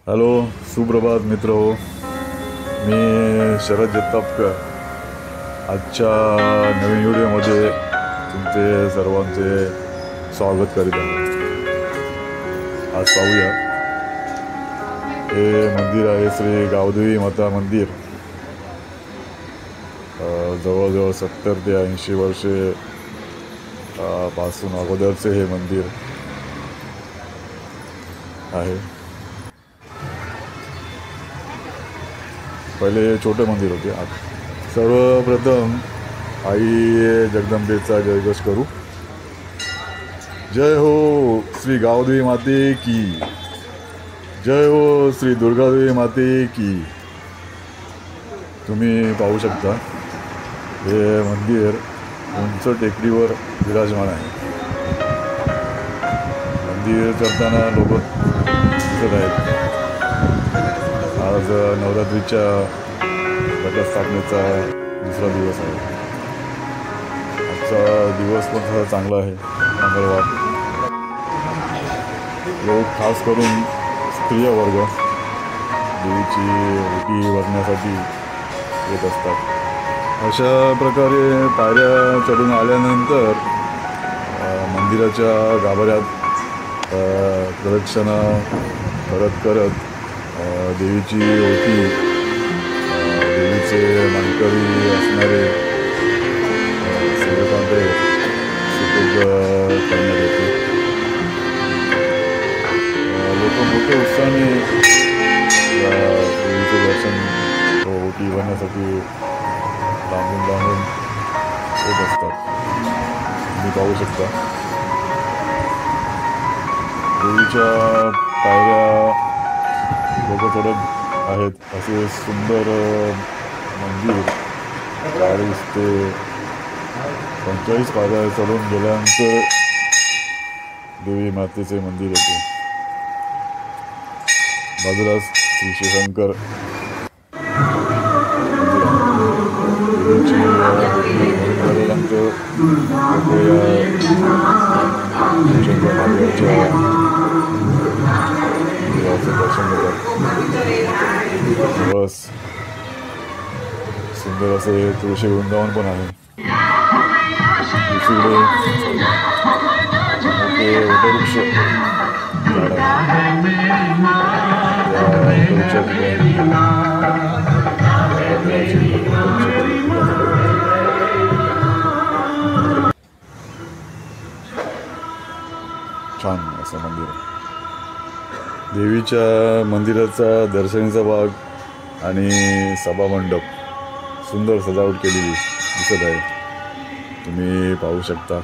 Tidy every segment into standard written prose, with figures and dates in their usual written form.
Hello, सुप्रभात मित्र हो. मी शरद जगतापकर आजच्या नवीन व्हिडिओमध्ये तुमचे सर्वांचे स्वागत करीत आहे. आज पाहूया, हे मंदिर आहे श्री गावदेवी माता मंदिर. जवळजवळ 70 ते 80 वर्षे पासून अगोदरचे हे मंदिर आहे. पहिले छोटे मंदिर होते. सर्वप्रथम आई जगदंबेचा जयघोष करू. जय हो श्री गावदेवी माते की, जय हो श्री दुर्गादेवी माते की. तुम्ही पाहू शकता, हे मंदिर उंच टेकडीवर विराजमान आहे. मंदिर चढताना लोक दिसत आहेत. आज नवरात्रीच्या घटस्थापनेचा दुसरा दिवस आहे. आजचा दिवस पण थोडा चांगला आहे, मंगळवार. लोक खास करून स्त्रिया वर्ग देवीची ओटी भरण्यासाठी येत असतात. अशा प्रकारे पायऱ्या चढून आल्यानंतर मंदिराच्या गाभाऱ्यात प्रदक्षिणा करत देवीची ओटी, देवीचे मानकरी असणारे सेवकांकडे सुपूर्द करण्यात येते. लोक मोठ्या उत्साहाने देवीचे दर्शन ओटी भरण्यासाठी लांबून येत असतात. तुम्ही पाहू शकता, देवीच्या पायऱ्या लोक चढत आहेत. असे सुंदर मंदिर 40 ते 45 पायऱ्या चढून गेल्यानंतर देवी मातेचे मंदिर येते. बाजूलाच श्री शिवशंकर दर्शन घेतात. बस सुंदर असे तुळशी वृंदावन पण आहे. दुसरीकडे मोठे वटवृक्ष झाड आहे. छान असं मंदिर आहे. देवीच्या मंदिराचा दर्शनीचा भाग आणि सभामंडप सुंदर सजावट केलेली दिसत आहे. तुम्ही पाहू शकता.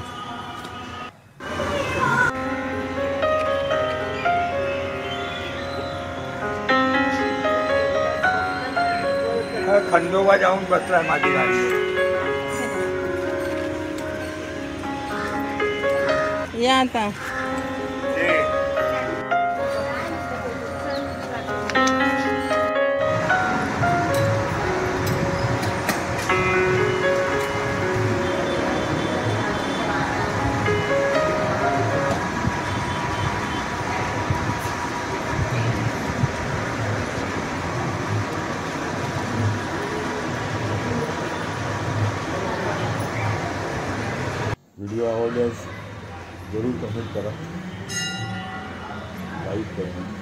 खंडोबा जाऊन बसलाय माझी गाडी. या आता व्हिडिओ आवडल्यास जरूर कमेंट करा, लाईक करा.